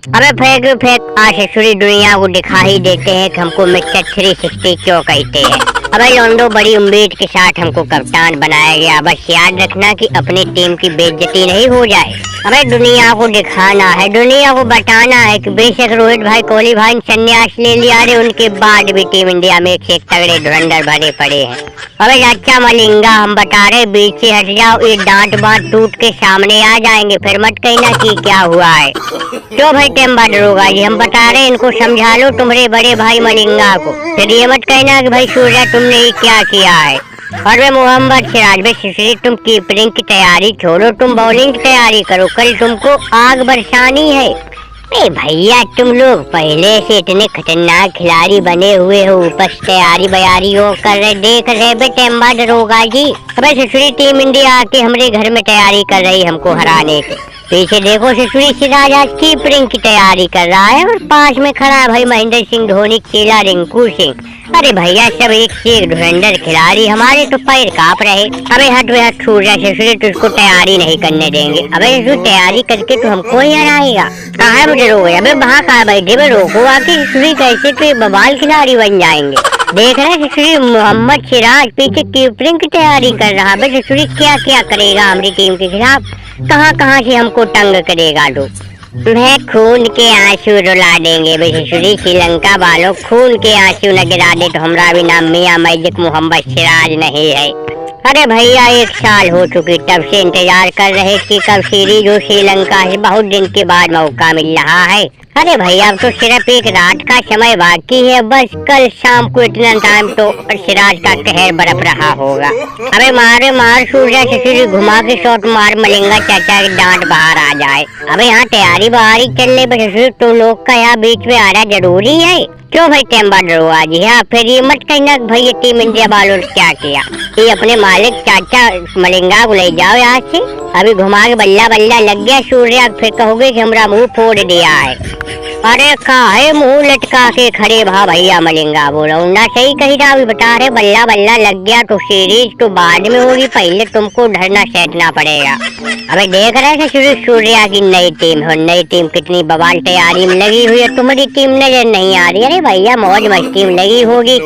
अबे फेंक फेंक आशेश्वरी दुनिया को दिखा ही देते हैं कि हमको मिस्टर 360 क्यों कहते हैं। अबे लोंडो बड़ी उम्मीद के साथ हमको कप्तान बनाया गया, बस याद रखना कि अपनी टीम की बेइज्जती नहीं हो जाए। हमें दुनिया को दिखाना है, दुनिया को बताना है कि बेशक रोहित भाई कोहली भाई संन्यास ले लिया रे, उनके बाद भी टीम इंडिया में एक से एक तगड़े धुरंधर भरे पड़े हैं। अबे अच्छा मलिंगा, हम बता रहे बीच से हट जाओ, ये डांट बांट टूट के सामने आ जाएंगे, फिर मत कहना कि क्या हुआ है। क्यों भाई टाइम बाद रोगा जी, हम बता रहे इनको समझा लो तुम्हारे बड़े भाई मलिंगा को, फिर ये मत कहना कि भाई सूर्या तुमने ये क्या किया है। और वे मोहम्मद सिराज भाई शिशरी, तुम कीपिंग की तैयारी छोड़ो, तुम बॉलिंग की तैयारी करो, कल तुमको आग बरसानी है। भैया तुम लोग पहले से इतने खतरनाक खिलाड़ी बने हुए हो, ऊपर तैयारी बयारी हो कर रहे, देख रहे बेटे बाद रोगा जी। अबे शिशरी टीम इंडिया आके हमारे घर में तैयारी कर रही हमको हराने की, पीछे देखो शिशरी सिराज आज कीपिंग की तैयारी कर रहा है और पास में खड़ा है भाई महेंद्र सिंह धोनी, चेला रिंकू सिंह। अरे भैया सब एक से एक धुरंधर खिलाड़ी, हमारे तो पैर कांप रहे। अबे हट वे हट छूट जा शिशरी, तुझको तैयारी नहीं करने देंगे। अबे शिशरी तैयारी करके तो हमको ही हराएगा, कहा मुझे रोक। अबे वहाँ कहा बैठे में रोको आके शिशरी, कैसे तो बवाल खिलाड़ी बन जाएंगे। देख रहे शिशरी मोहम्मद सिराज पीछे कीपिंग की तैयारी कर रहा है, शिशरी क्या क्या करेगा हमारी टीम के खिलाफ, कहाँ कहाँ से हमको तंग करेगा। तो मैं खून के आंसू रुला देंगे शिशरी, श्रीलंका वालों खून के आंसू न गिरा दे तो हमारा भी नाम मियां मैजिक मोहम्मद सिराज नहीं है। अरे भैया 1 साल हो चुकी, तब से इंतजार कर रहे कि कब सीरीज हो श्रीलंका से, बहुत दिन के बाद मौका मिल रहा है। अरे भैया अब तो सिर्फ एक रात का समय बाकी है, बस कल शाम को इतना टाइम तो सिराज का कहर बरप रहा होगा। अबे मारे मार सूर्या शिशरी, घुमा के शॉट मार मलिंगा चाचा की डांट बाहर आ जाए। अबे यहाँ तैयारी बाहर चल रही, तुम लोग का यहाँ बीच में आना जरूरी है। क्यों भाई टाइम बाद रो आज यहाँ, फिर ये मत कहना भाई ये टीम इंडिया वालों ने क्या किया। ये अपने मालिक चाचा मलिंगा को ले जाओ यहाँ से, अभी घुमा के बल्ला बल्ला लग गया सूर्या, फिर कहोगे कि हमारा मुंह फोड़ दिया है। अरे काहे मुंह लटका के खड़े भा भैया मलिंगा, बोलो ना सही कही था, अभी बता रहे बल्ला बल्ला लग गया तो सीरीज तो बाद में होगी, पहले तुमको धरना सेटना पड़ेगा। अबे देख रहे थे सूर्या की नई टीम हो, नई टीम कितनी बवाल तैयारी में लगी हुई है, तुम्हारी टीम नजर नहीं आ रही। अरे भैया मौज मस्ती में लगी होगी,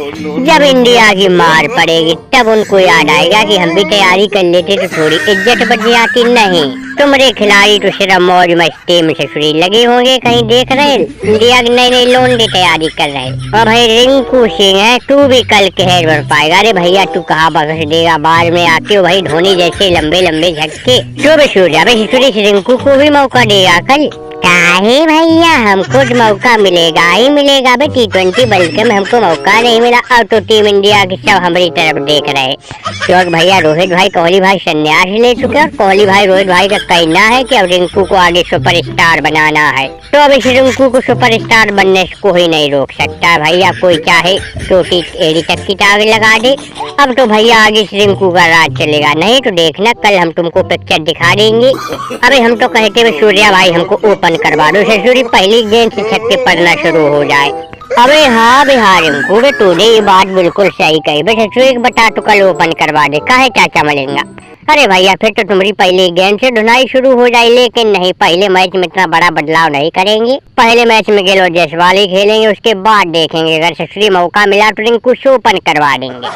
जब इंडिया की मार पड़ेगी तब उनको याद आएगा कि हम भी तैयारी कर लेते तो थोड़ी इज्जत बच जाती। नहीं, तुम्हारे खिलाड़ी तो सिर्फ मौज मस्ती में से लगे होंगे, कहीं देख रहे इंडिया की नई नई लोन की तैयारी कर रहे। और भाई रिंकू सिंह है, तू भी कल कहर भर पाएगा। अरे भैया तू कहाँ बगस देगा, बाद में आके हो भाई धोनी जैसे लंबे लंबे झटके। जो भी सूर्या भाई रिंकू को भी मौका देगा कल। काहे भैया हमको मौका मिलेगा ही मिलेगा, T20 बल्कि में हमको मौका नहीं मिला, अब तो टीम इंडिया की सब हमारी तरफ देख रहे। क्योंकि भैया रोहित भाई कोहली भाई संन्यास ले चुके और कोहली भाई रोहित भाई का कहना है कि अब रिंकू को आगे सुपरस्टार बनाना है, तो अब इस रिंकू को सुपरस्टार बनने से कोई नहीं रोक सकता भैया, कोई चाहे छोटी एड़ी तक की टांग लगा दे। अब तो भैया आगे इस रिंकू का राज चलेगा, नहीं तो देखना कल हम तुमको पिक्चर दिखा देंगे। अबे हम तो कहते हुए सूर्या भाई हमको ओपन करवा दो, शिशरी पहली गेंद से छक्के पड़ना शुरू हो जाए। अबे हाँ बिहार रिंकू तूने ये बात बिल्कुल सही कही, बस एक बता तो कल ओपन करवा दे, काहे चाचा मलेंगा। अरे भैया फिर तो तुम्हारी पहली गेंद से धुनाई शुरू हो जाए, लेकिन नहीं, पहले मैच में इतना बड़ा बदलाव नहीं करेंगे। पहले मैच में गेलो जयसवाल ही खेलेंगे, उसके बाद देखेंगे, अगर शिशरी मौका मिला तो रिंकू से ओपन करवा देंगे।